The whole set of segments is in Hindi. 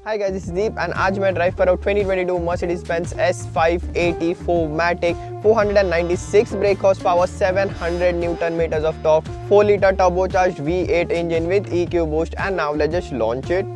Hi guys, this is Deep and आज मैं ड्राइव कर रहा हूँ 2022 Mercedes-Benz S580 4MATIC 496 brake horsepower 700 Newton meters of torque 4-liter turbocharged V8 engine with EQ boost and now let's just launch it.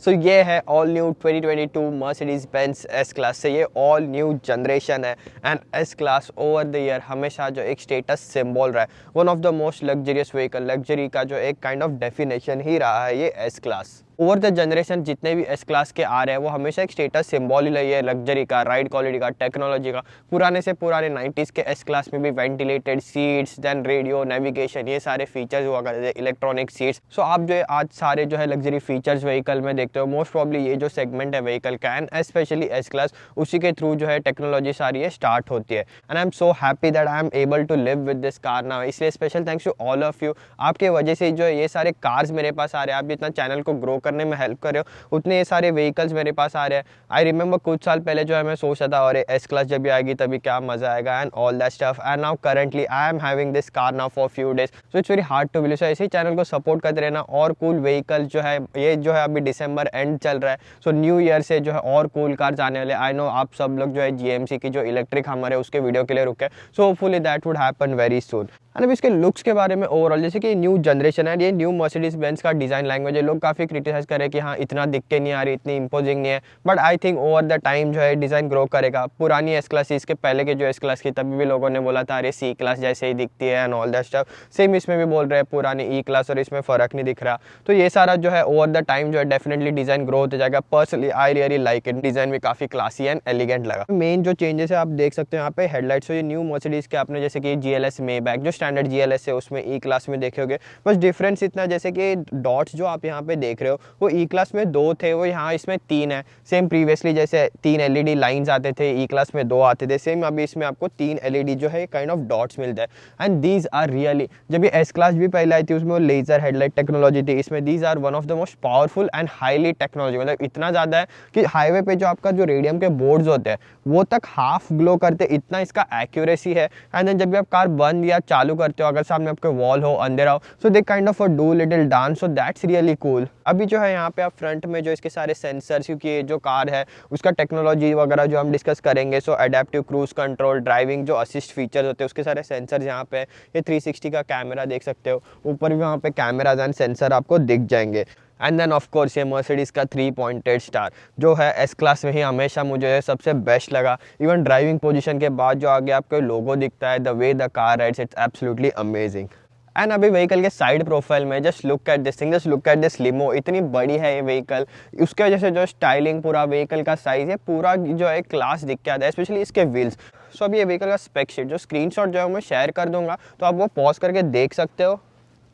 सो ये है all new 2022 Mercedes Benz S class से ये ऑल न्यू जनरेशन है and S class over the year हमेशा जो एक स्टेटस सिंबल रहा है, one of the most luxurious vehicle, luxury का जो एक काइंड ऑफ डेफिनेशन ही रहा है ये S class. Over the generation जितने भी एस क्लास के आ रहे हैं वो हमेशा एक स्टेटस सिंबल ही रही है, लग्जरी का, राइड क्वालिटी का, टेक्नोलॉजी का। पुराने से पुराने 90s के एस क्लास में भी ventilated seats, then radio, navigation, ये सारे फीचर्स हुआ करते थे, इलेक्ट्रॉनिक सीट्स। सो आप जो है आज सारे जो है लग्जरी फीचर्स व्हीकल में देखते हो, मोस्ट प्रॉब्ली ये जो सेगमेंट है व्हीकल का एंड स्पेशली एस क्लास, उसी के थ्रू जो है टेक्नोलॉजी सारी है स्टार्ट होती है। And I am so happy that I am able to live with this car now. इसलिए special thanks to all of you, आपके वजह से जो है ये सारे कार्स मेरे पास आ रहे हैं। आप जितना चैनल को ग्रो करने में हेल्प कर रहे हो उतने ये सारे व्हीकल्स मेरे पास आ रहे हैं। आई रिमेंबर कुछ साल पहले जो है मैं सोचा था और एस क्लास जब भी आएगी तभी क्या मजा आएगा and all that stuff. And now currently I am having this car now for few days, so it's very hard to believe. So ऐसे ही चैनल को सपोर्ट करते रहना और कूल व्हीकल जो है ये जो है अभी दिसंबर एंड चल रहा है, सो न्यू ईयर से जो है और कूल कार्स आने वाले। आई नो आप सब लोग जो है GMC की जो इलेक्ट्रिक हमर है उसके वीडियो के लिए रुके, so hopefully that would happen very soon. And अब इसके लुक्स के बारे में ओवरऑल, जैसे कि न्यू जनरेशन है, ये न्यू मर्सिडीज बेंज का डिज़ाइन लैंग्वेज है। लोग काफ़ी क्रिटिसाइज कर रहे हैं कि हाँ इतना दिख के नहीं आ रही, इतनी इंपोजिंग नहीं है, but I think over the time जो है डिज़ाइन ग्रो करेगा। पुरानी एस क्लास, इसके पहले के जो एस क्लास की, तभी भी लोगों ने बोला था अरे C क्लास जैसे ही दिखती है and all that stuff. Same इसमें भी बोल रहे हैं पुरानी E क्लास और इसमें फ़र्क नहीं दिख रहा। तो ये सारा जो है ओवर द टाइम जो है डेफिनेटली डिज़ाइन ग्रो होते जाएगा। Personally I really like it, design भी काफ़ी क्लासी एंड एलिगेंट लगा। मेन जो चेंजेस है आप देख सकते हैं यहाँ पे हेडलाइट्स। तो ये न्यू मर्सिडीज के आपने जैसे कि GLS मेबैक जो स्टैंडर्ड GLS है उसमें E क्लास में देखे होंगे, बस डिफरेंस इतना जैसे कि डॉट्स जो आप यहाँ पे देख रहे हो वो E क्लास में 2 थे, वो यहाँ इसमें 3 है। सेम प्रीवियसली जैसे 3 LED लाइंस आते थे, E क्लास में 2 आते थे, सेम अभी इसमें आपको 3 LED जो है काइंड ऑफ डॉट्स मिलता है। एंड दीज आर रियली, जब ये एस क्लास भी पहले आई थी उसमें वो लेजर हेडलाइट टेक्नोलॉजी थी, इसमें these are one of the most powerful and highly technology. मतलब इतना ज़्यादा है कि हाईवे पे जो आपका जो रेडियम के बोर्ड्स होते हैं वो तक हाफ ग्लो करते, इतना इसका एक्यूरेसी है। एंड देन जब भी आप कार बंद या चालू करते हो, अगर सामने आपके वॉल हो, अंधेरा हो, so they kind of do little dance, so that's really cool. अभी जो है यहाँ पे आप फ्रंट में जो इसके सारे सेंसर्स, क्योंकि ये जो कार है उसका टेक्नोलॉजी वगैरह जो हम डिस्कस करेंगे, सो एडेप्टिव क्रूज कंट्रोल, ड्राइविंग जो असिस्ट फीचर्स होते हैं उसके सारे सेंसर्स यहाँ पे। ये 360 का कैमरा देख सकते हो, ऊपर भी वहाँ पे कैमराज एंड सेंसर आपको दिख जाएंगे। एंड देन ऑफ कोर्स ये मर्सिडीज़ का 3 पॉइंटेड स्टार जो है एस क्लास में ही हमेशा मुझे सबसे बेस्ट लगा। इवन ड्राइविंग पोजीशन के बाद जो आगे आपको लोगो दिखता है, the way the car rides, it's absolutely amazing. And अभी व्हीकल के साइड प्रोफाइल में just look at this thing, just look at this limo, इतनी बड़ी है ये व्हीकल, उसके वजह से जो स्टाइलिंग, पूरा व्हीकल का साइज़ है, पूरा जो है क्लास दिख के आता है, स्पेशली इसके व्हील्स। सो अभी ये व्हीकल का स्पेक शीट जो स्क्रीनशॉट जो है मैं शेयर कर दूंगा, तो आप वो पॉज करके देख सकते हो।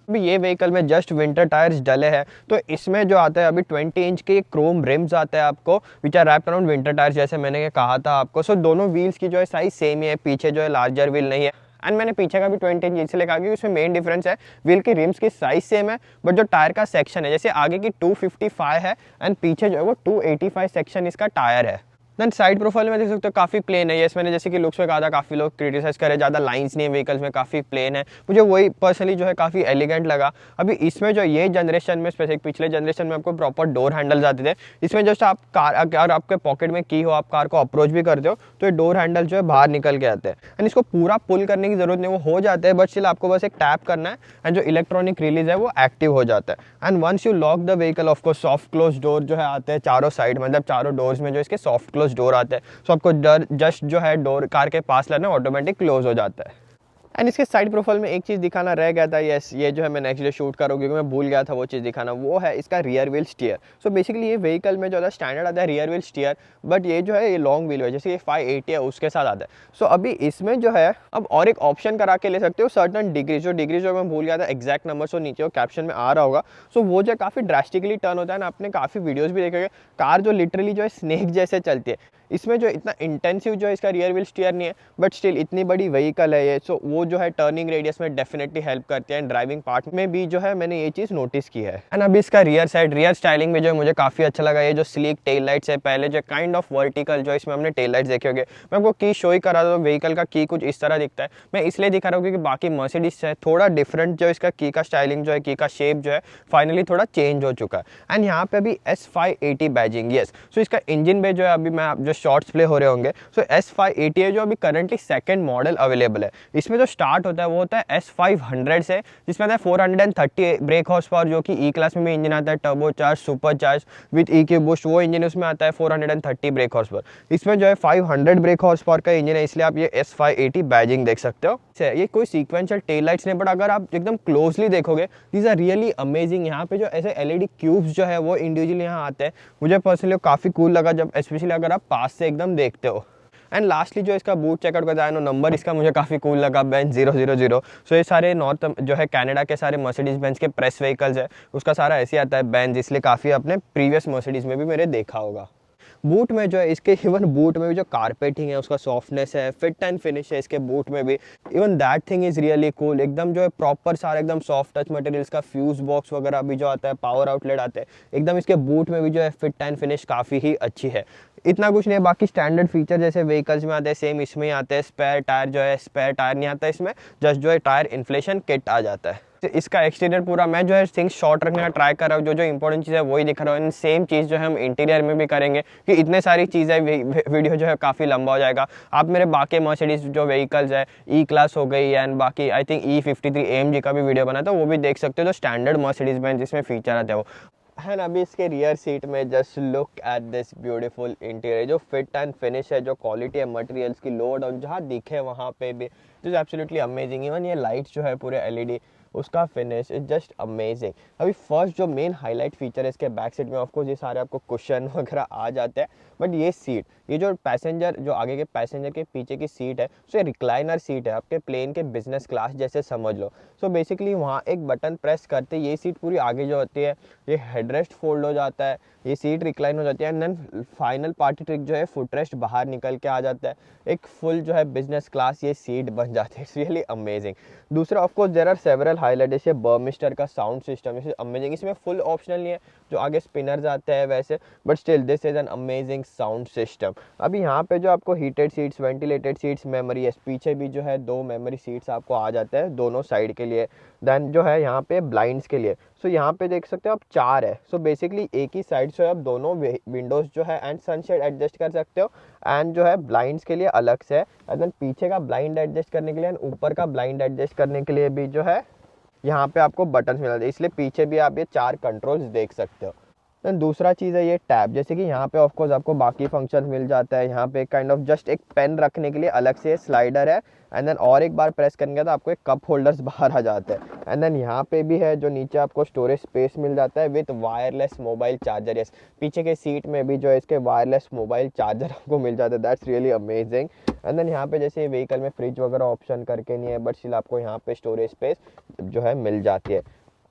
अभी ये व्हीकल में जस्ट विंटर टायर्स डले हैं, तो इसमें जो आता है अभी 20 इंच के क्रोम रिम्स आता है आपको, which are wrapped around winter tyres, जैसे मैंने कहा था आपको। सो दोनों व्हील्स की जो है साइज सेम ही है, पीछे जो है लार्जर व्हील नहीं है। एंड मैंने पीछे का भी 20 इंच इसलिए कहा कि उसमें मेन डिफरेंस है व्हील की रिम्स की साइज सेम है, बट जो टायर का सेक्शन है, जैसे आगे की 255 है एंड पीछे जो है वो 285 सेक्शन इसका टायर है। देन साइड प्रोफाइल में देख सकते हो काफ़ी प्लेन है। यस, मैंने जैसे कि लुक्स में कहा था काफ़ी लोग क्रिटिसाइज करे, ज़्यादा लाइंस नहीं है व्हीकल्स में, काफ़ी प्लेन है। मुझे वही पर्सनली जो है काफ़ी एलिगेंट लगा। अभी इसमें जो ये जनरेशन में, स्पेसिफिक पिछले जनरेशन में आपको प्रॉपर डोर हैंडल्स आते थे, इसमें जस्ट आप कार, अगर आपके पॉकेट में की हो, आप कार को अप्रोच भी करते हो तो ये डोर हैंडल जो है बाहर निकल के आते हैं। एंड इसको पूरा पुल करने की जरूरत नहीं, वो हो जाते हैं, बट स्टिल आपको बस एक टैप करना है एंड जो इलेक्ट्रॉनिक रिलीज है वो एक्टिव हो जाता है। And once you lock the vehicle, of course soft close door जो है आते हैं चारों साइड, मतलब चारों डोर्स में जो इसके सॉफ्ट क्लोज डोर आते हैं। सो आपको जस्ट जो है डोर कार के पास लाना ऑटोमेटिक क्लोज हो जाता है। एंड इसके साइड प्रोफाइल में एक चीज़ दिखाना रह गया था, यस ये जो है मैं नेक्स्ट डे शूट करूँ क्योंकि मैं भूल गया था वो चीज़ दिखाना, वो है इसका rear wheel steer. So basically ये व्हीकल में जो है स्टैंडर्ड आता है रियर व्हील स्टीयर, बट ये जो है ये लॉन्ग व्हील है, जैसे ये 580 है उसके साथ आता है। सो अभी इसमें जो है अब और एक ऑप्शन करा के ले सकते हो सर्टन डिग्री, जो डिग्री जो मैं भूल गया था एग्जैक्ट नंबर, सो नीचे वो कैप्शन में आ रहा होगा। सो वो जो काफ़ी ड्रास्टिकली टर्न होता है ना, आपने काफ़ी वीडियोज़ भी देखे, कार जो लिटरली जो है स्नेक जैसे चलती है। इसमें जो इतना इंटेंसिव जो है इसका रियर व्हील स्टीयर नहीं है, बट स्टिल इतनी बड़ी व्हीकल है ये, सो वो जो है टर्निंग रेडियस में डेफिनेटली हेल्प करती है, एंड ड्राइविंग पार्ट में भी जो है मैंने ये चीज़ नोटिस की है। एंड अभी इसका रियर साइड रियर स्टाइलिंग में जो है मुझे काफ़ी अच्छा लगा, ये जो स्लीक टेल लाइट्स है, पहले जो काइंड ऑफ वर्टिकल जो इसमें हमने टेल लाइट्स देखे होंगे, मैं आपको की शो ही करा दो, व्हीकल का की कुछ इस तरह दिखता है। मैं इसलिए दिखा रहा हूँ क्योंकि बाकी मर्सिडीज है थोड़ा डिफरेंट जो इसका की का स्टाइलिंग जो है, की का शेप जो है फाइनली थोड़ा चेंज हो चुका है। एंड यहाँ पे अभी S580 बैजिंग, यस सो इसका इंजन पे जो है अभी मैं जो शॉर्ट्स प्ले हो रहे होंगे, सो S580 है जो अभी करंटली सेकंड मॉडल अवेलेबल है। इसमें जो स्टार्ट होता है वो होता है S500 से, जिसमें आता है 430 ब्रेक हॉर्स पावर, जो कि ई क्लास में भी इंजन आता है turbo charge super charge with EQ boost, वो इंजन उसमें आता है 430 ब्रेक हॉर्स पावर। इसमें जो है 500 ब्रेक हॉर्स पावर का इंजन है, इसलिए आप ये S580 बैजिंग देख सकते हो। ये कोई सीक्वेंशियल टेल लाइट्स नहीं, बट अगर आप एकदम क्लोजली देखोगे दीज आर रियली अमेजिंग। यहाँ पे जो ऐसे LED क्यूब्स जो है वो इंडिविजुअली यहाँ आते हैं, मुझे पर्सनली काफ़ी कूल लगा जब स्पेशली अगर आप पास से एकदम देखते हो। एंड लास्टली जो इसका बूट चेकआउट का जाए नंबर इसका मुझे काफ़ी कूल लगा, बेंज 000। सो ये सारे नॉर्थ जो है कनाडा के सारे मर्सिडीज बेंज के प्रेस व्हीकल्स है, उसका सारा ऐसे आता है बेंज, इसलिए काफ़ी आपने प्रीवियस मर्सिडीज में भी मेरे देखा होगा। बूट में जो है इसके इवन बूट में भी जो कारपेटिंग है उसका सॉफ्टनेस है, फिट एंड फिनिश है इसके बूट में भी, even that thing is really cool. एकदम जो है प्रॉपर सारा एकदम सॉफ्ट टच मटेरियल्स का फ्यूज बॉक्स वगैरह भी जो आता है, पावर आउटलेट आते हैं, एकदम इसके बूट में भी जो है फिट एंड फिनिश काफ़ी ही अच्छी है। इतना कुछ नहीं है, बाकी स्टैंडर्ड फीचर जैसे व्हीकल्स में आते हैं सेम इसमें ही आते हैं। स्पेयर टायर जो है, स्पेयर टायर नहीं आता है इसमें, जस्ट जो है टायर इन्फ्लेशन किट आ जाता है। इसका एक्सटीरियर पूरा मैं जो है थिंग्स शॉर्ट रखने का ट्राई कर रहा हूँ, जो इंपॉर्टेंट चीज़ है वही दिखा रहा हूँ। सेम चीज़ जो है हम इंटीरियर में भी करेंगे कि इतने सारी चीज़ें वीडियो जो है काफ़ी लंबा हो जाएगा। आप मेरे बाकी मर्सिडीज जो व्हीकल्स है ई क्लास हो गई एंड बाकी आई थिंक E53 AMG का भी वीडियो बना था, वो भी देख सकते हो, जो स्टैंडर्ड मर्सिडीज में जिसमें फीचर आते हैं वो है ना। अभी इसके रियर सीट में just look at this beautiful interior, जो फिट एंड फिनिश है, जो क्वालिटी है मटेरियल्स की, लोड और जहाँ दिखे वहाँ पे भी इज एब्सोल्युटली अमेजिंग। इवन ये लाइट्स जो है पूरे LED, उसका फिनिश इज जस्ट अमेजिंग। अभी फर्स्ट जो मेन हाईलाइट फीचर है इसके बैक सीट में, ऑफकोर्स ये सारे आपको कुशन वगैरह आ जाते हैं, बट ये सीट, ये जो पैसेंजर जो आगे के पैसेंजर के पीछे की सीट है, सो ये रिक्लाइनर सीट है, आपके प्लेन के बिजनेस क्लास जैसे समझ लो। सो बेसिकली वहाँ एक बटन प्रेस करते ये सीट पूरी आगे जो होती है, ये हेडरेस्ट फोल्ड हो जाता है, ये सीट रिक्लाइन हो जाती है, and then final party trick जो है फुटरेस्ट बाहर निकल के आ जाता है, एक फुल जो है बिजनेस क्लास ये सीट बन जाती है। It's really amazing. दूसरा of course there are several highlight, जैसे बर्मिस्टर का साउंड सिस्टम, जैसे अमेजिंग। इसमें फुल ऑप्शनल नहीं है, जो आगे स्पिनर्स आते हैं वैसे, but still this is an amazing sound system. अभी यहाँ पे जो आपको heated seats, ventilated seats, memory है, पीछे भी जो है 2 मेमोरी सीट्स आपको आ जाते हैं दोनों साइड के लिए। देन जो है यहाँ पे ब्लाइंड्स के लिए, सो यहाँ पे देख सकते हो आप 4 है। सो बेसिकली एक ही साइड से आप दोनों विंडोज जो है एंड सनशेड एडजस्ट कर सकते हो, एंड जो है ब्लाइंड्स के लिए अलग से है, एंड देन पीछे का ब्लाइंड एडजस्ट करने के लिए एंड ऊपर का ब्लाइंड एडजस्ट करने के लिए भी जो है यहाँ पे आपको बटन्स मिल जाते हैं, इसलिए पीछे भी आप ये 4 कंट्रोल्स देख सकते हो। देन दूसरा चीज़ है ये टैब, जैसे कि यहाँ पे ऑफकोर्स आपको बाकी फंक्शन मिल जाता है। यहाँ पे काइंड ऑफ जस्ट एक पेन रखने के लिए अलग से स्लाइडर है, एंड देन और एक बार प्रेस करेंगे तो आपको एक कप होल्डर्स बाहर आ जाते हैं। एंड देन यहाँ पे भी है जो नीचे आपको स्टोरेज स्पेस मिल जाता है with wireless mobile charger. Yes, पीछे के सीट में भी जो है इसके वायरलेस मोबाइल चार्जर आपको मिल जाता है, that's really amazing. And then यहाँ पे जैसे व्हीकल में फ्रिज वगैरह ऑप्शन करके नहीं है, बट स्टिल आपको यहाँ पे स्टोरेज स्पेस जो है मिल जाती है।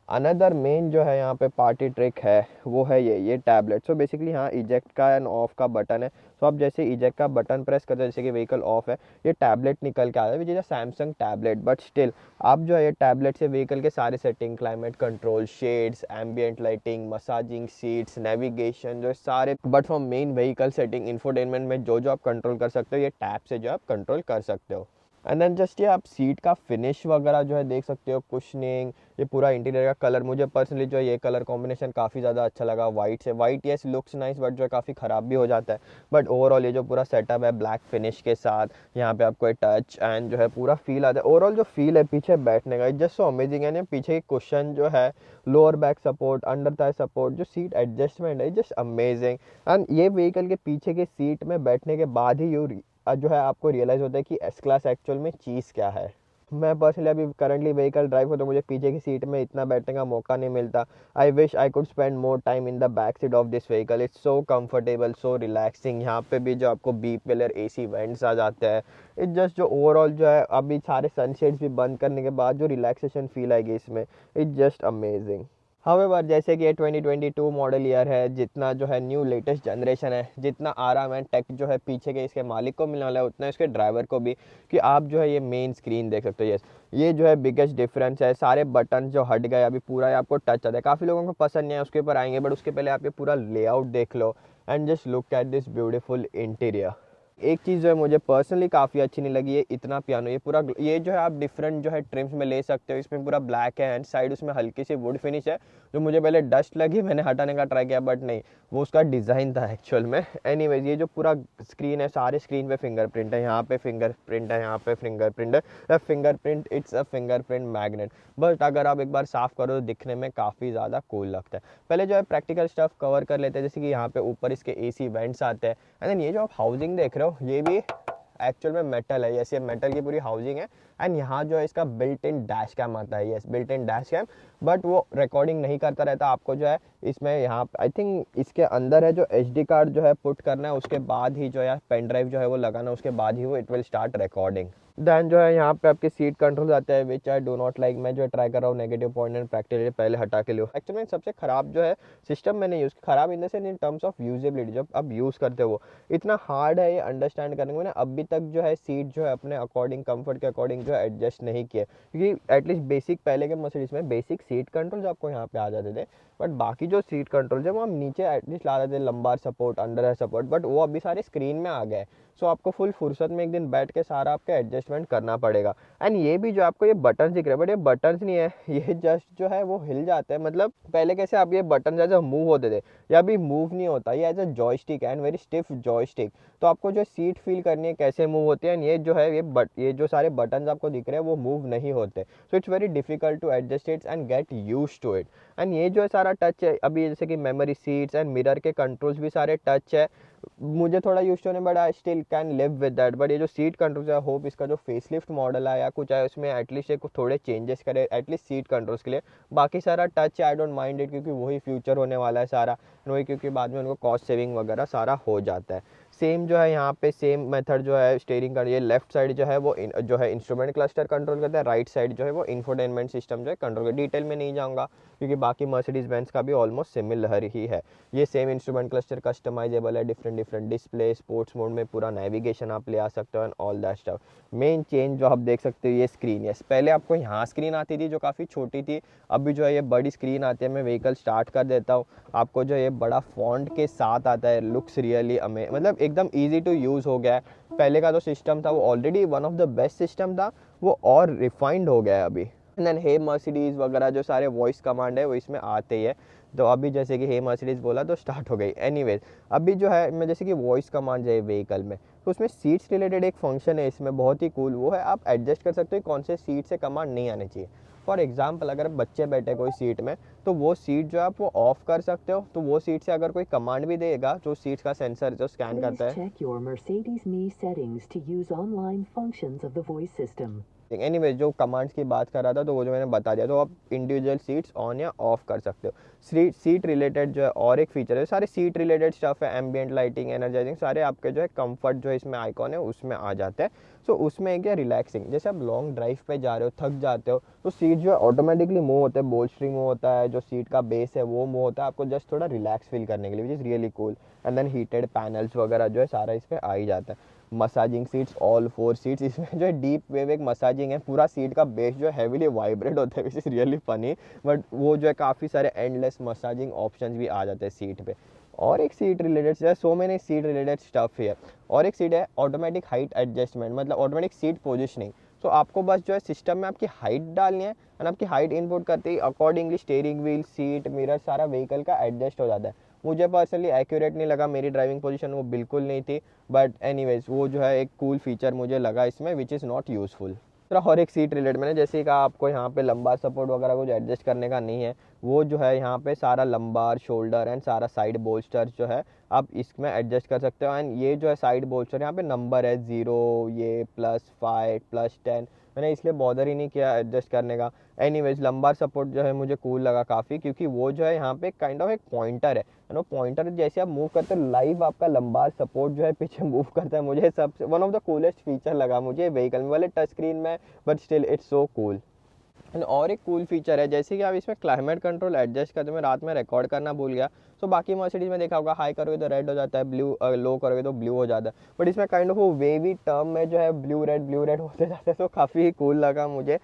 अनदर मेन जो है यहाँ पे पार्टी ट्रिक है वो है ये टैबलेट। सो बेसिकली यहाँ इजेक्ट का एंड ऑफ का बटन है, सो आप जैसे इजेक्ट का बटन प्रेस करते हो, जैसे कि व्हीकल ऑफ है, ये टैबलेट निकल के आता है, which is a Samsung tablet, but still आप जो है ये टैबलेट से व्हीकल के सारे setting, climate control, shades, ambient lighting, massaging seats, navigation, जो सारे, but from main vehicle setting, infotainment में जो आप कंट्रोल कर सकते हो, ये टैब से जो आप कंट्रोल कर सकते हो। एंड देन जस्ट ये आप सीट का फिनिश वगैरह जो है देख सकते हो, कुशनिंग, ये पूरा इंटीरियर का कलर, मुझे पर्सनली जो है ये कलर कॉम्बिनेशन काफ़ी ज़्यादा अच्छा लगा वाइट से। White yes looks nice, but जो है काफ़ी ख़राब भी हो जाता है, बट ओवरऑल ये जो पूरा सेटअप है ब्लैक फिनिश के साथ, यहाँ पे आपको टच एंड जो है पूरा फील आता है। ओवरऑल जो फील है पीछे बैठने का, जस्ट सो अमेजिंग है। पीछे की कुशन जो है, lower back support, under Thai support, जो सीट एडजस्टमेंट है जस्ट अमेजिंग। एंड ये व्हीकल के पीछे के सीट में बैठने के बाद ही जो है आपको रियलाइज़ होता है कि एस क्लास एक्चुअल में चीज़ क्या है। मैं पर्सनली अभी करंटली व्हीकल ड्राइव हो तो मुझे पीछे की सीट में इतना बैठने का मौका नहीं मिलता। I wish I could spend more time in the back seat of this vehicle. It's so comfortable, so relaxing. यहाँ पे भी जो आपको बी पिलर एसी वेंट्स आ जाते हैं। इट जस्ट जो ओवरऑल जो है अभी सारे सनशेड्स भी बंद करने के बाद जो रिलैक्सेशन फील आएगी इसमें, इट्स जस्ट अमेजिंग। हाउएवर जैसे कि ये 2022 मॉडल ईयर है, जितना जो है न्यू लेटेस्ट जनरेशन है, जितना आराम है टेक जो है पीछे के इसके मालिक को मिलने वाला है, उतना इसके ड्राइवर को भी। कि आप जो है ये मेन स्क्रीन देख सकते हो। यस, ये जो है बिगेस्ट डिफरेंस है। सारे बटन जो हट गए, अभी पूरा ये आपको टच आता है। काफ़ी लोगों को पसंद नहीं है, उसके ऊपर आएंगे, बट उसके पहले आप ये पूरा लेआउट देख लो and just look at this beautiful interior. एक चीज़ जो है मुझे पर्सनली काफ़ी अच्छी नहीं लगी, ये इतना पियानो, ये पूरा ये जो है आप डिफरेंट जो है ट्रिम्स में ले सकते हो। इसमें पूरा ब्लैक है एंड साइड उसमें हल्की सी वुड फिनिश है, जो मुझे पहले डस्ट लगी, मैंने हटाने का ट्राई किया बट नहीं, वो उसका डिज़ाइन था एक्चुअल में। एनीवेज ये जो पूरा स्क्रीन है, सारे स्क्रीन पे फिंगरप्रिंट है। यहाँ पे फिंगरप्रिंट है, यहाँ पे फिंगरप्रिंट है। Fingerprint, it's a fingerprint magnet. But अगर आप एक बार साफ़ करो तो दिखने में काफ़ी ज़्यादा कूल लगता है। पहले जो है प्रैक्टिकल स्टफ कवर कर लेते हैं, जैसे कि यहाँ पे ऊपर इसके एसी वेंट्स आते हैं। एंड देन ये जो आप हाउसिंग देख रहे हो, ये भी एक्चुअल में मेटल है। यस, ये मेटल की पूरी हाउसिंग है। एंड यहाँ जो है इसका बिल्ट इन डैश कैम आता है। Yes, built in dash cam, but वो रिकॉर्डिंग नहीं करता रहता। आपको जो है इसमें यहाँ आई थिंक इसके अंदर है जो एचडी कार्ड जो है पुट करना है, उसके बाद ही जो है पेन ड्राइव जो है वो लगाना, उसके बाद ही वो it will start recording. Then जो है यहाँ पे आपके सीट कंट्रोल आते हैं, which I do not like. मैं जो है ट्राई कर रहा हूँ नेगेटिव पॉइंट एंड प्रैक्टिकली पहले हटा के लियो। एक्चुअली में सबसे खराब जो है सिस्टम मैंने यूज़, खराब in the sense in terms of usability, जब आप यूज़ करते हो इतना हार्ड है ये अंडरस्टैंड करने में। मैंने अभी तक जो है सीट जो है अपने अकॉर्डिंग, कंफर्ट के अकॉर्डिंग जो है एडजस्ट नहीं किए, क्योंकि एटलीस्ट बेसिक पहले के मर्सिडीज में बेसिक सीट कंट्रोल्स आपको यहाँ पे आ जाते थे, बट बाकी जो सीट कंट्रोल जब हम नीचे एटलीस्ट ला रहे थे, lumbar support, under support, but वो अभी सारे स्क्रीन में आ गए। सो आपको फुल फुर्सत में एक दिन बैठ के सारा आपका एडजस्टमेंट करना पड़ेगा। एंड ये भी जो आपको ये बटन दिख रहे हैं, बट ये बटन्स नहीं है, ये जस्ट जो है वो हिल जाते हैं। मतलब पहले कैसे आप ये बटन एज मूव होते थे, या अभी मूव नहीं होता, ये as a joystick and very stiff joystick. तो आपको जो सीट फील करनी है कैसे मूव होती है, एंड ये जो है ये जो सारे बटन्स आपको दिख रहे हैं वो मूव नहीं होते। So it's very difficult to adjust its and get use to it. And ये जो है सारा टच है, अभी जैसे कि मेमोरी सीट्स एंड मिरर के कंट्रोल्स भी सारे टच है। मुझे थोड़ा यूज टू नहीं, but I still can live with that. But ये जो सीट कंट्रोल्स है, होप इसका जो फेसलिफ्ट मॉडल है या कुछ है उसमें एटलीस्ट एक थोड़े चेंजेस करे एटलीस्ट सीट कंट्रोल्स के लिए। बाकी सारा टच है, आई डोंट माइंड इट, क्योंकि वही फ्यूचर होने वाला है सारा, वही, क्योंकि बाद में उनको कॉस्ट सेविंग वगैरह सारा हो जाता है। सेम जो है यहाँ पे सेम मेथड जो है स्टीयरिंग का, ये लेफ्ट साइड जो है वो जो है इंस्ट्रूमेंट क्लस्टर कंट्रोल करता है, राइट साइड जो है वो इंफोटेनमेंट सिस्टम जो है कंट्रोल करता है। डिटेल में नहीं जाऊँगा क्योंकि बाकी मर्सिडीज बेंज का भी ऑलमोस्ट सिमिलर ही है। ये सेम इंस्ट्रूमेंट क्लस्टर कस्टमाइजेबल है, different different display, sports mode में पूरा नेविगेशन आप ले आ सकते हो and all that stuff. Main change जो आप देख सकते हो ये स्क्रीन। यस, पहले आपको यहाँ स्क्रीन आती थी जो काफ़ी छोटी थी, अभी जो है ये बड़ी स्क्रीन आती है। मैं व्हीकल स्टार्ट कर देता हूँ, आपको जो ये बड़ा फॉन्ट के साथ आता है। लुक्स रियली मतलब एकदम ईजी टू यूज़ हो गया है। पहले का जो सिस्टम था वो already one of the best system था, वो और रिफाइंड हो गया है अभी। एंड देन हे मर्सिडीज़ वगैरह जो सारे वॉइस कमांड है वो इसमें आते ही है। तो अभी जैसे कि हे मर्सिडीज़ बोला तो स्टार्ट हो गई। एनीवेज अभी जो है मैं जैसे कि वॉइस कमांड है व्हीकल में, तो उसमें सीट्स रिलेटेड एक फंक्शन है इसमें बहुत ही कूल, वो है आप एडजस्ट कर सकते हो कौन से सीट से कमांड नहीं आने चाहिए। फॉर एग्जाम्पल अगर बच्चे बैठे कोई सीट में, तो वो सीट जो आप वो ऑफ कर सकते हो, तो वो सीट से अगर कोई कमांड भी देगा, जो सीट का सेंसर जो स्कैन करता है। Check your Mercedes Me settings to use online functions of the voice system. Anyway जो कमांड्स की बात कर रहा था तो वो जो मैंने बता दिया, तो आप इंडिविजुअल सीट्स ऑन या ऑफ कर सकते हो। सीट रिलेटेड जो है और एक फीचर है, सारे सीट रिलेटेड स्टफ है, एम्बियंट लाइटिंग, एनर्जाइजिंग, सारे आपके जो है कंफर्ट जो है इसमें आइकॉन है उसमें आ जाते हैं। सो उसमें एक है रिलैक्सिंग, जैसे आप लॉन्ग ड्राइव पे जा रहे हो, थक जाते हो, तो सीट जो है ऑटोमेटिकली मूव होता है, बोल्स्टरिंग मूव होता है, जो सीट का बेस है वो मूव होता है आपको जस्ट थोड़ा रिलैक्स फील करने के लिए, which is really cool. And then heated panels वगैरह जो है सारा इस पर आ ही जाता है। मसाजिंग सीट्स, ऑल 4 सीट्स, इसमें जो है डीप वेव एक मसाजिंग है, पूरा सीट का बेस जो है हेवीली वाइब्रेट होता है, विच इज़ रियली फनी। बट वो जो है काफ़ी सारे एंडलेस मसाजिंग ऑप्शंस भी आ जाते हैं सीट पे। और एक seat related, so many seat related stuff है। और एक सीट है ऑटोमेटिक हाइट एडजस्टमेंट, मतलब ऑटोमेटिक सीट पोजिशनिंग। सो आपको बस जो है सिस्टम में आपकी हाइट डालनी है एंड आपकी हाइट इनपुट करते ही accordingly steering wheel, seat, mirror सारा व्हीकल का एडजस्ट हो जाता है। मुझे पर्सनली एक्यूरेट नहीं लगा, मेरी ड्राइविंग पोजीशन वो बिल्कुल नहीं थी, बट एनीवेज वो जो है एक कूल फीचर मुझे लगा इसमें, विच इज़ नॉट यूज़फुल। और एक सीट रिलेटेड मैंने जैसे ही कहा आपको यहाँ पे लंबार सपोर्ट वगैरह कुछ एडजस्ट करने का नहीं है, वो जो है यहाँ पे सारा लंबार, शोल्डर एंड सारा साइड बोल्स्टर जो है आप इसमें एडजस्ट कर सकते हो। एंड ये जो है साइड बोल्स्टर, यहाँ पे नंबर है 0, ये +5 +10, मैंने इसलिए बॉदर ही नहीं किया एडजस्ट करने का। एनीवेज लंबार सपोर्ट जो है मुझे कूल लगा काफ़ी, क्योंकि वो जो है यहाँ पे काइंड ऑफ एक पॉइंटर है नो, पॉइंटर जैसे आप मूव करते हो लाइव आपका लंबार सपोर्ट जो है पीछे मूव करता है। मुझे सबसे one of the coolest feature लगा मुझे व्हीकल में, वाले टच स्क्रीन में, but still it's so cool. And और एक कूल फीचर है जैसे कि आप इसमें क्लाइमेट कंट्रोल एडजस्ट करते हो। मैं रात में रिकॉर्ड करना भूल गया, सो बाकी मर्सिडीज में देखा होगा हाई करोगे तो रेड हो जाता है, ब्लू लो करोगे तो ब्लू हो जाता है, बट इसमें काइंड ऑफ वो वेवी टर्म में जो है ब्लू रेड होते जाते हैं, तो काफ़ी कूल लगा मुझे।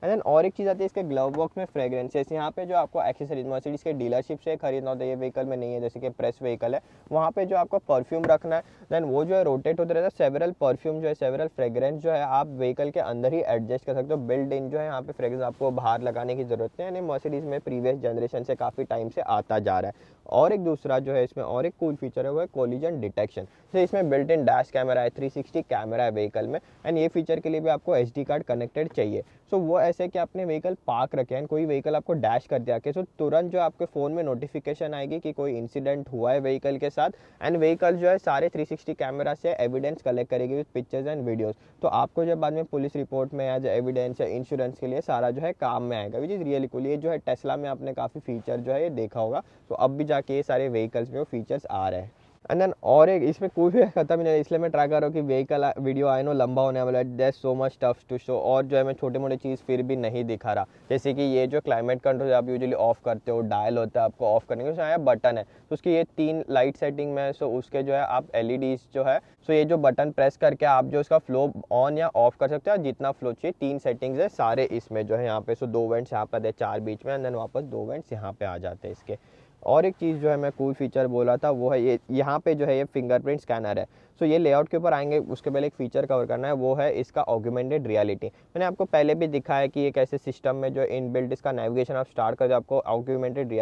एंड देन और एक चीज़ आती है इसके ग्लव बॉक्स में फ्रेग्रेंसेस। यहाँ पे जो आपको एक्सेसरीज मर्सिडीज के डीलरशिप से खरीदना होता है, ये व्हीकल में नहीं है, जैसे कि प्रेस व्हीकल है, वहाँ पे जो आपको परफ्यूम रखना है, देन वो जो है रोटेट होते रहता है। सेवरल परफ्यूम जो है, सेवरल फ्रेग्रेंस जो है आप व्हीकल के अंदर ही एडजस्ट कर सकते हो, बिल्ड इन जो है यहाँ पे फ्रेग्रेंस आपको बाहर लगाने की जरूरत नहीं है। यानी मर्सिडीज में प्रीवियस जनरेशन से काफ़ी टाइम से आता जा रहा है। और एक दूसरा जो है इसमें और एक कूल फीचर है वो है कोलिजन डिटेक्शन। तो इसमें बिल्ट इन डैश कैमरा है, 360 कैमरा है व्हीकल में, एंड ये फीचर के लिए भी आपको SD कार्ड कनेक्टेड चाहिए। सो वो ऐसे कि आपने व्हीकल पार्क रखे एंड कोई व्हीकल आपको डैश कर दिया के, सो तुरंत जो आपके फ़ोन में नोटिफिकेशन आएगी कि कोई इंसिडेंट हुआ है व्हीकल के साथ, एंड व्हीकल जो है सारे 360 कैमरा से एविडेंस कलेक्ट करेगी विद पिक्चर्स एंड वीडियोस। तो आपको जब बाद में पुलिस रिपोर्ट में एज एविडेंस या इंश्योरेंस के लिए सारा जो है काम में आएगा, विच इज़ रियली कूल। ये जो है टेस्ला में आपने काफ़ी फीचर जो है ये देखा होगा, तो अब भी जाके ये सारे व्हीकल्स में वो फीचर्स आ रहे हैं। एंड देन और एक इसमें कोई भी खत्म ही नहीं है, इसलिए मैं ट्राई कर रहा हूँ कि व्हीकल वीडियो आए नो लंबा होने वाला है, there so much stuff to show. और जो है मैं छोटे मोटे चीज़ फिर भी नहीं दिखा रहा, जैसे कि ये जो क्लाइमेट कंट्रोल आप यूजुअली ऑफ करते हो, डायल होता है आपको ऑफ करने के, उसमें आया बटन है, तो उसकी ये 3 लाइट सेटिंग में, सो उसके जो है आप LEDs जो है, सो ये जो बटन प्रेस करके आप जो इसका फ्लो ऑन या ऑफ कर सकते हो, जितना फ्लो चाहिए। 3 सेटिंग्स है सारे इसमें जो है यहाँ पे, सो 2 वेंट्स यहाँ पर 4 बीच में, एंड देन वापस 2 वेंट्स यहाँ पे आ जाते हैं इसके। और एक चीज़ जो है मैं कूल फीचर बोला था वो है ये, यहाँ पे जो है ये फिंगरप्रिंट स्कैनर है। सो ये लेआउट के ऊपर आएंगे, उसके पहले एक फीचर कवर करना है, वो है इसका ऑगमेंटेड रियलिटी। मैंने आपको पहले भी दिखाया है कि एक ऐसे सिस्टम में जो इनबिल्ट इसका नेविगेशन आप स्टार्ट कर, आपको ऑगमेंटेड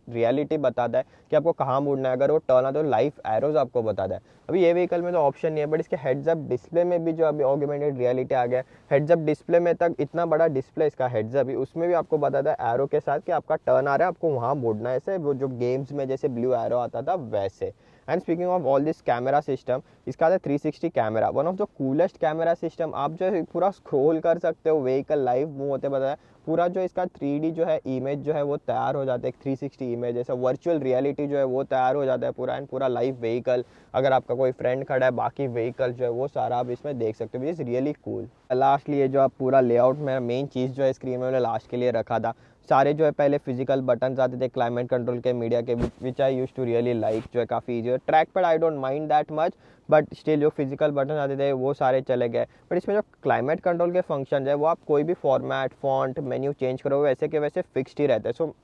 रियलिटी बताता है कि आपको कहाँ मुड़ना है, अगर वो टर्न है तो लाइव एरोज आपको बताता है। अभी ये व्हीकल में तो ऑप्शन नहीं है, बट इसके हेड्स अप डिस्प्ले में भी जो अभी ऑगमेंटेड रियलिटी आ गया है, हेड्स अप डिस्प्ले में तक इतना बड़ा डिस्प्ले इसका हेड्स अप, उसमें भी आपको बताता है एरो के साथ कि आपका टर्न आ रहा है, आपको वहाँ मुड़ना है। ऐसे वो जो गेम्स में जैसे ब्लू एरो आता था वैसे। And speaking of all this camera system, इसका था 360 camera, one of the coolest camera system. आप जो है पूरा स्क्रॉल कर सकते हो, व्हीकल लाइव मूव होते बताया, पूरा जो इसका 3D जो है इमेज जो है वो तैयार हो जाता है, एक 360 इमेज जैसा वर्चुअल रियलिटी जो है वो तैयार हो जाता है पूरा, एंड पूरा लाइव व्हीकल, अगर आपका कोई फ्रेंड खड़ा है, बाकी व्हीकल जो है वो सारा आप इसमें देख सकते हो, विच इज़ रियली कूल। लास्टली ये जो आप पूरा लेआउट में मेन चीज़ जो है स्क्रीन में मैंने लास्ट के लिए रखा था, सारे जो है पहले फिजिकल बटन्स आते थे क्लाइमेट कंट्रोल के, मीडिया के, विच आई यूज टू रियली लाइक, जो है काफ़ी ईजी है। ट्रैक पर I don't mind that much, but still जो फिजिकल बटन आते थे वो सारे चले गए। बट इसमें जो क्लाइमेट कंट्रोल के फंक्शन है वो आप कोई भी फॉर्मेट, फॉन्ट, मेन्यू चेंज करो वैसे के वैसे फिक्स्ड ही रहता है। सो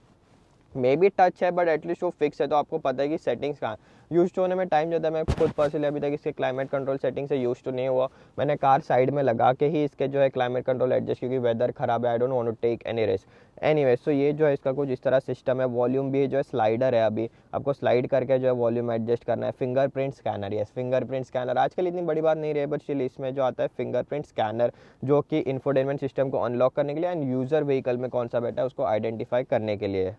मे बी टच है बट एटलीस्ट वो फिक्स है, तो आपको पता है कि सेटिंग्स कहाँ यूज टू होने में टाइम जाता है। मैं खुद पर्सनली अभी तक इसके क्लाइमेट कंट्रोल सेटिंग से यूज टू नहीं हुआ, मैंने कार साइड में लगा के ही इसके जो है क्लाइमेट कंट्रोल एडजस्ट, क्योंकि वेदर खराब है, I don't want to take any risk. Anyway, so ये जो है इसका कुछ इस तरह सिस्टम है। वॉल्यूम भी जो है स्लाइडर है, अभी आपको स्लाइड करके जो है वॉल्यूम एडजस्ट करना है। Fingerprint scanner, yes fingerprint scanner आजकल इतनी बड़ी बात नहीं रही, बट स्टिल इसमें जो आता है फिंगरप्रिंट स्कैनर, जो कि इंफोटेनमेंट सिस्टम को अनलॉक करने के लिए एंड यूज़र व्हीकल में कौन सा बैठा है उसको आइडेंटिफाई करने के लिए।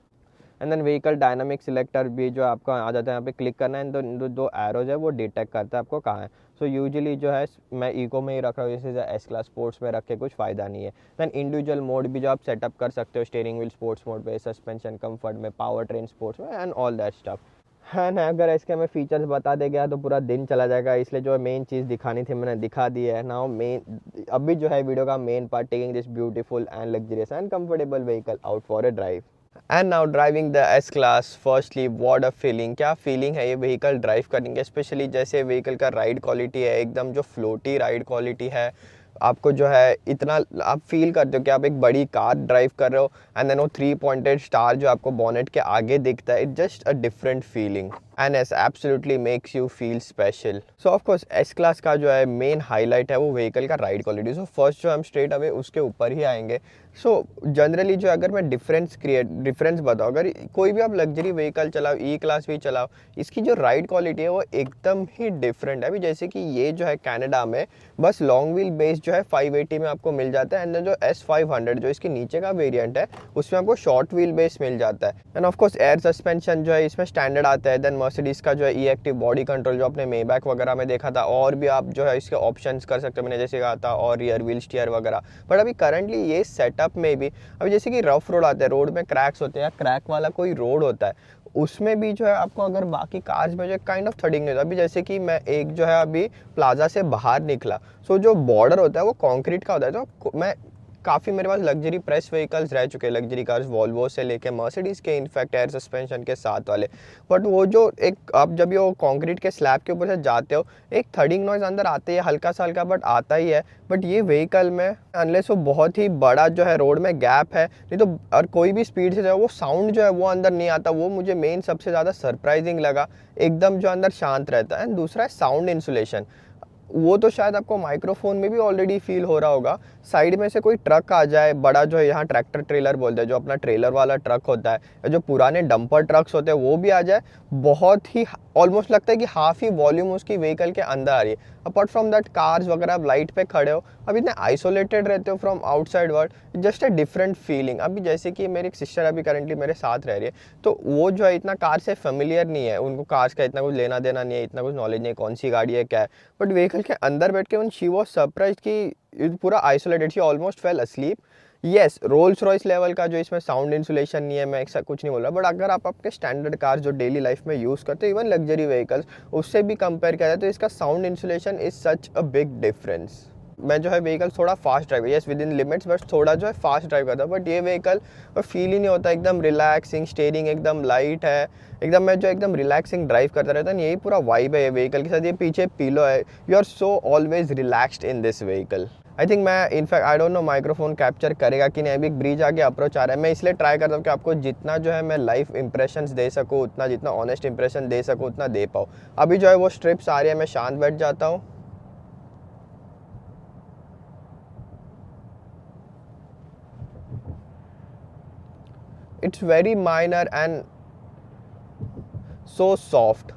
And then vehicle dynamic selector भी जो आपको आ जाता है, यहाँ पे क्लिक करना है, दो एरोज है वो डिटेक्ट करता है आपको कहाँ है। सो यूजुअली जो है मैं इको में ही रख रहा हूँ, जैसे S क्लास स्पोर्ट्स में रख के कुछ फ़ायदा नहीं है। दैन इंडिविजुअल मोड भी जो आप सेटअप कर सकते हो, स्टीयरिंग व्हील स्पोर्ट्स मोड पे, सस्पेंशन कंफर्ट में, पावर ट्रेन स्पोर्ट्स में, एंड ऑल दैट स्टफ है ना। अगर इसके मैं फीचर्स बता दे गया तो पूरा दिन चला जाएगा, इसलिए जो मेन चीज़ दिखानी थी मैंने दिखा दी है। नाउ मेन अभी जो है वीडियो का main part, taking this beautiful and luxurious and comfortable vehicle out for a drive. And now driving the S class, firstly what a feeling, क्या फीलिंग है ये व्हीकल ड्राइव करेंगे, स्पेशली जैसे व्हीकल का राइड क्वालिटी है, एकदम जो फ्लोटी राइड क्वालिटी है। आपको जो है इतना आप फील करते हो कि आप एक बड़ी कार ड्राइव कर रहे हो, एंड देन वो 3 पॉइंटेड स्टार जो आपको बॉनेट के आगे दिखता है, it just a different feeling and S absolutely makes you feel special. So of course S class का जो है मेन हाईलाइट है वो व्हीकल का राइड क्वालिटी। सो फर्स्ट जो हम स्ट्रेट अवे उसके ऊपर ही आएंगे। सो जनरली जो अगर मैं डिफरेंस बताऊँ, अगर कोई भी आप लग्जरी व्हीकल चलाओ, E क्लास भी चलाओ, इसकी जो राइड क्वालिटी है वो एकदम ही डिफरेंट है। अभी जैसे कि ये जो है कनाडा में बस लॉन्ग व्हील बेस जो है 580 में आपको मिल जाता है, एंड देन जो S500 जो इसके नीचे का वेरिएंट है उसमें आपको शॉर्ट व्हील बेस मिल जाता है। End of course air suspension जो है इसमें स्टैंडर्ड आता है। देन मर्सिडीज़ का जो है ई एक्टिव बॉडी कंट्रोल जो आपने मेबैक वगैरह में देखा था, और भी आप जो है इसके ऑप्शंस कर सकते हो, मैंने जैसे कहा था, और रियर व्हील स्टीयर वगैरह। बट अभी करंटली ये सेटअप में भी अभी जैसे कि रफ रोड आते हैं, रोड में क्रैक्स होते हैं या क्रैक वाला कोई रोड होता है, उसमें भी जो है आपको अगर बाकी कार्स में जो काइंड ऑफ थर्डिंग नहीं होता। अभी जैसे कि मैं एक जो है अभी प्लाजा से बाहर निकला, सो जो बॉर्डर होता है वो कंक्रीट का होता है, तो मैं काफ़ी मेरे पास लग्जरी प्रेस व्हीकल्स रह चुके हैं, लग्जरी कार्स वॉल्वो से लेके मर्सिडीज़ के, इनफैक्ट एयर सस्पेंशन के साथ वाले। बट वो जो एक आप जब ये वो कंक्रीट के स्लैब के ऊपर से जाते हो, एक थर्डिंग नॉइज़ अंदर आते है, हल्का सा हल्का, बट आता ही है। बट ये व्हीकल में अनलेस वो बहुत ही बड़ा जो है रोड में गैप है, नहीं तो और कोई भी स्पीड से जाए वो साउंड जो है वो अंदर नहीं आता। वो मुझे मेन सबसे ज़्यादा सरप्राइजिंग लगा, एकदम जो अंदर शांत रहता है। एंड दूसरा है साउंड इंसुलेशन, वो तो शायद आपको माइक्रोफोन में भी ऑलरेडी फील हो रहा होगा। साइड में से कोई ट्रक आ जाए बड़ा, जो यहाँ ट्रैक्टर ट्रेलर बोलते हैं, जो अपना ट्रेलर वाला ट्रक होता है, या जो पुराने डंपर ट्रक्स होते हैं वो भी आ जाए, बहुत ही ऑलमोस्ट लगता है कि हाफ ही वॉल्यूम उसकी व्हीकल के अंदर आ रही है। अपार्ट फ्रॉम दैट कार्स वगैरह आप लाइट पे खड़े हो, अब इतने आइसोलेटेड रहते हो from outside world, just a different feeling. अभी जैसे कि मेरी एक सिस्टर अभी करेंटली मेरे साथ रह रही है, तो वो जो है इतना कार से फेमिलियर नहीं है, उनको कार्स का इतना कुछ लेना देना नहीं है, इतना कुछ नॉलेज नहीं है कौन सी गाड़ी है क्या है। बट व्हीकल के अंदर बैठ के शी वॉज सरप्राइज कि पूरा isolated, she almost fail asleep. Yes, Rolls Royce level का जो इसमें साउंड इंसुलेशन नहीं है, मैं ऐसा कुछ नहीं बोल रहा, बट अगर आप आपके स्टैंडर्ड कार जो डेली लाइफ में यूज़ करते हो, इवन लग्जरी व्हीकल्स, उससे भी कंपेयर करें तो इसका sound insulation is such a big difference. मैं जो है व्हीकल थोड़ा fast drive, yes within limits, but थोड़ा जो है फास्ट ड्राइव करता हूँ। बट ये व्हीकल फील ही नहीं होता, एकदम रिलैक्सिंग, स्टीयरिंग एकदम लाइट है, एकदम मैं जो एकदम रिलैक्सिंग ड्राइव करता रहता है। यही पूरा वाइब है ये व्हीकल के साथ। ये पीछे पिलो है, you are so always relaxed in this vehicle. I think मैं in fact I don't know microphone capture करेगा कि नहीं। अभी एक ब्रिज आगे अप्रोच आ रहा है, मैं इसलिए ट्राई करता हूँ कि आपको जितना जो है मैं लाइव इंप्रेशंस दे सकूँ, उतना जितना ऑनेस्ट इंप्रेशन दे सकूँ उतना दे पाऊँ। अभी जो है वो स्ट्रिप्स आ रही है, मैं शांत बैठ जाता हूँ। It's very minor and so soft.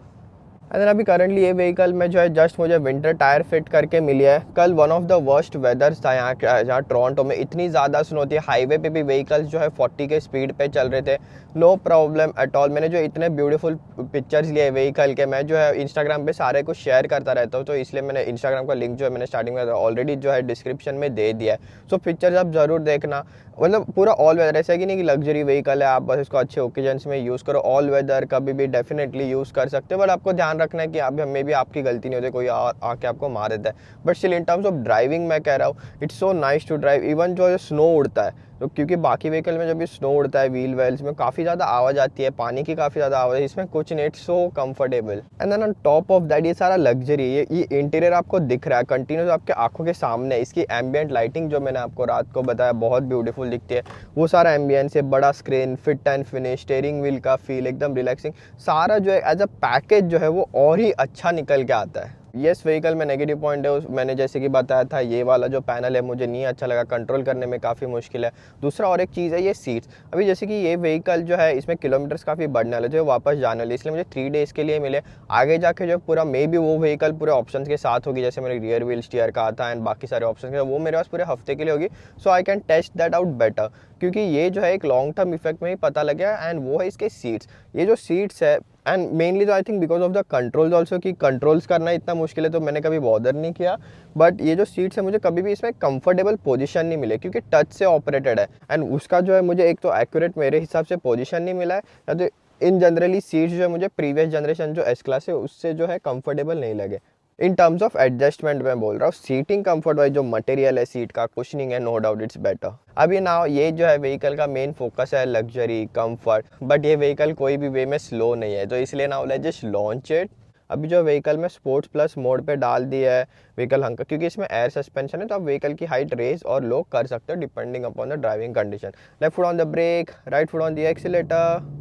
And then अभी करंटली ये व्हीकल में जो है जस्ट मुझे विंटर टायर फिट करके मिली है। कल वन ऑफ द वर्स्ट वेदर्स था यहाँ टोरंटो में, इतनी ज़्यादा स्नो थी, हाईवे पे भी व्हीकल्स जो है 40 के स्पीड पे चल रहे थे, नो प्रॉब्लम एट ऑल। मैंने जो इतने ब्यूटीफुल पिक्चर्स लिए व्हीकल के, मैं जो है इंस्टाग्राम पे सारे कुछ शेयर करता रहता हूँ, तो इसलिए मैंने इंस्टाग्राम का लिंक जो है मैंने स्टार्टिंग में ऑलरेडी जो है डिस्क्रिप्शन में दे दिया है। सो पिक्चर्स आप ज़रूर देखना। मतलब पूरा ऑल वेदर, ऐसा कि नहीं कि लग्जरी व्हीकल है आप बस इसको अच्छे ओकेजन्स में यूज़ करो, ऑल वेदर कभी भी डेफिनेटली यूज़ कर सकते हो। बट आपको ध्यान रखना है कि अभी हमें भी आपकी गलती नहीं होती, कोई आके आपको मार देता है। But still in terms of driving मैं कह रहा हूँ, it's so nice to drive. Even जो स्नो उड़ता है, तो क्योंकि बाकी व्हीकल में जब भी स्नो उड़ता है व्हील वेल्स में काफ़ी ज़्यादा आवाज़ आती है, पानी की काफ़ी ज़्यादा आवाज़ है, इसमें कुछ नहीं, it's so comfortable. And then on top of that ये सारा लग्जरी, ये इंटीरियर आपको दिख रहा है कंटिन्यूस आपके आंखों के सामने। इसकी एम्बियंट लाइटिंग जो मैंने आपको रात को बताया बहुत ब्यूटीफुल दिखती है, वो सारा एम्बियंस है, बड़ा screen, fit and finish, steering wheel का फील एकदम रिलैक्सिंग, सारा जो है एज अ पैकेज जो है वो और ही अच्छा निकल के आता है। येस, व्हीकल में नेगेटिव पॉइंट है, मैंने जैसे कि बताया था, ये वाला जो पैनल है मुझे नहीं अच्छा लगा, कंट्रोल करने में काफ़ी मुश्किल है। दूसरा और एक चीज़ है ये सीट्स। अभी जैसे कि ये व्हीकल जो है इसमें किलोमीटर्स काफ़ी बढ़ने वाले थे, वापस जाने वाले, इसलिए मुझे 3 डेज़ के लिए मिले। आगे जाके जो पूरा मे भी वो व्हीकल पूरे ऑप्शन के साथ होगी, जैसे मेरे रियर व्हील स्टीयर का आता है एंड बाकी सारे ऑप्शन के, वो मेरे पास पूरे हफ्ते के लिए होगी। So I can test that out better, क्योंकि ये जो है एक लॉन्ग टर्म इफेक्ट में ही पता लग गया। एंड वो है इसके सीट्स, ये जो सीट्स है, एंड मेनली तो I think because of the controls also, कि कंट्रोल्स करना इतना मुश्किल है तो मैंने कभी बॉदर नहीं किया। बट ये जो सीट्स है मुझे कभी भी इसमें कंफर्टेबल पोजीशन नहीं मिले, क्योंकि टच से ऑपरेटेड है एंड उसका जो है मुझे एक तो एक्यूरेट मेरे हिसाब से पोजीशन नहीं मिला है, या तो इन जनरली सीट्स जो है मुझे प्रीवियस जनरेशन जो एस क्लास है उससे जो है कंफर्टेबल नहीं लगे। इन टर्म्स ऑफ एडजस्टमेंट मैं बोल रहा हूँ, सीटिंग कंफर्ट वाइज जो मटेरियल है सीट का, कुशनिंग है, नो डाउट इट्स बेटर। अभी ना ये जो है व्हीकल का मेन फोकस है लग्जरी कंफर्ट, बट ये व्हीकल कोई भी वे में स्लो नहीं है, तो इसलिए ना लेट्स जस्ट लॉन्च इट। अभी जो व्हीकल में स्पोर्ट्स प्लस मोड पे डाल दिया है व्हीकल हल्का, क्योंकि इसमें एयर सस्पेंशन है तो आप व्हीकल की हाइट रेज और लो कर सकते हो depending upon the driving condition. Left foot on the brake, right foot on the accelerator.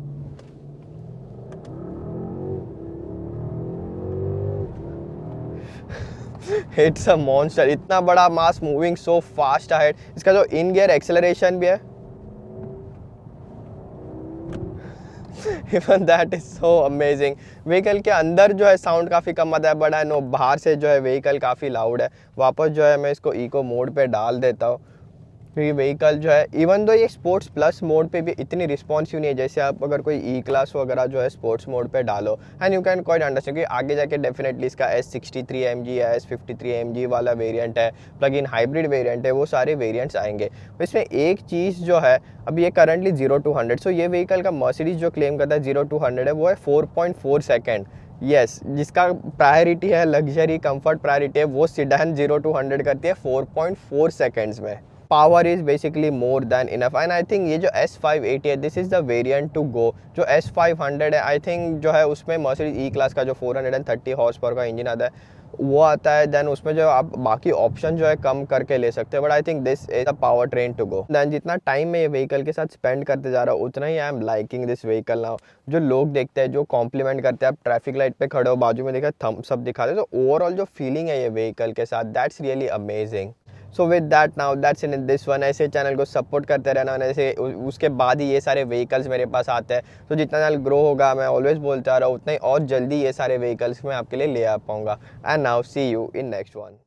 It's a monster, इतना बड़ा mass moving so fast ahead. इसका जो इन गियर एक्सेलरेशन भी है, even that is so amazing. Vehicle के अंदर जो है साउंड काफ़ी कम आता है, बड़ा है नो, बाहर से जो है व्हीकल काफ़ी लाउड है। वापस जो है मैं इसको इको मोड पे डाल देता हूँ। क्योंकि व्हीकल जो है इवन दो ये स्पोर्ट्स प्लस मोड पे भी इतनी रिस्पॉन्सिव नहीं है, जैसे आप अगर कोई ई क्लास वगैरह जो है स्पोर्ट्स मोड पे डालो and you can quite understand, क्योंकि आगे जाके डेफिनेटली इसका S63 MG या S53 MG वाला वेरिएंट है, प्लग इन हाइब्रिड वेरिएंट है, वो सारे वेरिएंट्स आएंगे। इसमें एक चीज़ जो है, अब ये करंटली 0 to 100, सो ये व्हीकल का मर्सिडीज जो क्लेम करता है 0 to 100 है वो है 4.4 सेकेंड। यस, जिसका प्रायोरिटी है लग्जरी कंफर्ट प्रायोरिटी है, वो सीडान 0 to 100 करती है 4.4 सेकेंड्स में। Power is basically more than enough and I think ये जो S580 है this is the variant to go. जो S500 है आई थिंक जो है उसमें मर्सिडीज ई क्लास का जो 430 हॉर्स पावर का इंजन आता है वो आता है, देन उसमें जो आप बाकी ऑप्शन जो है कम करके ले सकते हैं, but I think this is a power train to go. Then जितना टाइम मैं ये व्हीकल के साथ स्पेंड करते जा रहा हूँ उतना ही I am liking this vehicle now. जो लोग देखते हैं, जो कॉम्प्लीमेंट करते हैं, आप ट्रैफिक लाइट पे खड़े हो, बाजू में देखा थम्स अप दिखा दे, तो ओवरऑल जो फीलिंग है ये व्हीकल के साथ that's really amazing. So with that now that's in this one. ऐसे चैनल को सपोर्ट करते रहना, ऐसे उसके बाद ही ये सारे व्हीकल्स मेरे पास आते हैं, तो जितना चैनल ग्रो होगा मैं ऑलवेज बोलता रहा हूँ उतना ही और जल्दी ये सारे व्हीकल्स मैं आपके लिए ले आ पाऊँगा। And now see you in next one.